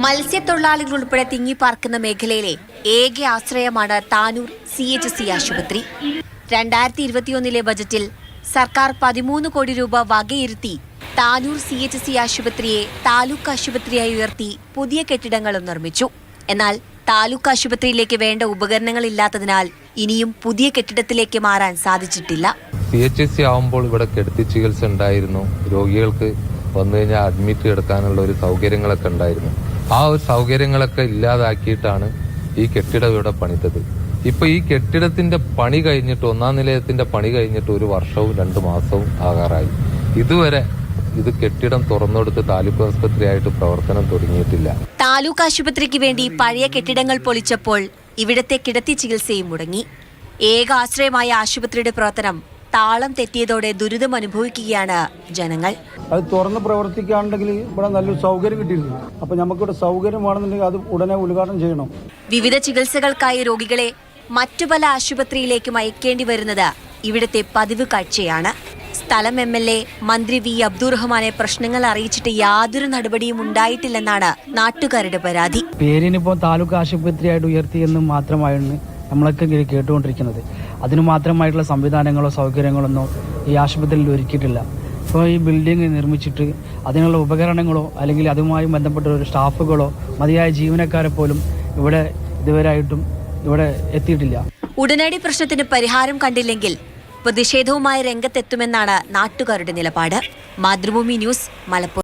മത്സ്യത്തൊഴിലാളികൾ ഉൾപ്പെടെ തിങ്ങിപ്പാർക്കുന്ന മേഖലയിലെ ഏക ആശ്രയമാണ് താനൂർ CHC ആശുപത്രി. 2021 ബജറ്റിൽ സർക്കാർ 13 കോടി രൂപ വകയിരുത്തി താനൂർ CHC ആശുപത്രിയെ താലൂക്ക് ആശുപത്രിയായി ഉയർത്തി പുതിയ കെട്ടിടങ്ങളും നിർമ്മിച്ചു. എന്നാൽ താലൂക്ക് ആശുപത്രിയിലേക്ക് വേണ്ട ഉപകരണങ്ങൾ ഇല്ലാത്തതിനാൽ ഇനിയും പുതിയ കെട്ടിടത്തിലേക്ക് മാറാൻ സാധിച്ചിട്ടില്ല. CHC ആവുമ്പോൾ ഇവിടെ കിടത്തി ചികിത്സ ഉണ്ടായിരുന്നു. രോഗികൾക്ക് വന്നു കഴിഞ്ഞാൽ അഡ്മിറ്റ് കിടക്കാനുള്ള ഒരു സൗകര്യങ്ങളൊക്കെ ഉണ്ടായിരുന്നു. ആ ഒരു സൗകര്യങ്ങളൊക്കെ ഇല്ലാതാക്കിയിട്ടാണ് ഈ കെട്ടിടം ഇവിടെ പണിതത്. ഇപ്പൊ ഈ കെട്ടിടത്തിന്റെ പണി കഴിഞ്ഞിട്ട്, ഒന്നാം നിലയത്തിന്റെ പണി കഴിഞ്ഞിട്ട് 1 വർഷവും 2 മാസവും ആകാറായി. ഇതുവരെ ഇത് കെട്ടിടം തുറന്നെടുത്ത് താലൂക്ക് ആശുപത്രിയായിട്ട് പ്രവർത്തനം തുടങ്ങിയിട്ടില്ല. താലൂക്ക് ആശുപത്രിക്ക് വേണ്ടി പഴയ കെട്ടിടങ്ങൾ പൊളിച്ചപ്പോൾ ഇവിടത്തെ കിടത്തി ചികിത്സയും മുടങ്ങി. ഏക ആശ്രയമായ ആശുപത്രിയുടെ പ്രവർത്തനം താളം തെറ്റിയതോടെ ദുരിതം അനുഭവിക്കുകയാണ് ജനങ്ങൾ. അത് തുറന്ന് പ്രവർത്തിക്കുകയാണെങ്കിൽ ഇവിടെ നല്ലൊരു സൗകര്യം കിട്ടിയിരുന്നു. അപ്പൊ നമുക്കിവിടെ സൗകര്യം വേണമെന്നുണ്ടെങ്കിൽ അത് ഉടനെ ഉദ്ഘാടനം ചെയ്യണം. വിവിധ ചികിത്സകൾക്കായി രോഗികളെ മറ്റു പല ആശുപത്രിയിലേക്കും അയക്കേണ്ടി വരുന്നത് ഇവിടുത്തെ പതിവ് കാഴ്ചയാണ്. സ്ഥലം MLA മന്ത്രി V. അബ്ദുറഹ്മാനെ പ്രശ്നങ്ങൾ അറിയിച്ചിട്ട് യാതൊരു നടപടിയും ഉണ്ടായിട്ടില്ലെന്നാണ് നാട്ടുകാരുടെ പരാതി. പേരിനിപ്പോൾ താലൂക്ക് ആശുപത്രിയായിട്ട് ഉയർത്തിയെന്നും മാത്രമായാണ് നമ്മളൊക്കെ കേട്ടുകൊണ്ടിരിക്കുന്നത്. അതിനു മാത്രമായിട്ടുള്ള സംവിധാനങ്ങളോ സൗകര്യങ്ങളൊന്നും ഈ ആശുപത്രിയിൽ ഒരുക്കിയിട്ടില്ല. ഇപ്പോൾ ഈ ബിൽഡിംഗ് നിർമ്മിച്ചിട്ട് അതിനുള്ള ഉപകരണങ്ങളോ അല്ലെങ്കിൽ അതുമായി ബന്ധപ്പെട്ട ഒരു സ്റ്റാഫുകളോ മതിയായ ജീവനക്കാരെ പോലും ഇവിടെ ഇതുവരെയായിട്ടും ഇവിടെ എത്തിയിട്ടില്ല. ഉടനടി പ്രശ്നത്തിന് പരിഹാരം കണ്ടില്ലെങ്കിൽ പ്രതിഷേധവുമായി രംഗത്തെത്തുമെന്നാണ് നാട്ടുകാരുടെ നിലപാട്. മാതൃഭൂമി ന്യൂസ്, മലപ്പുറം.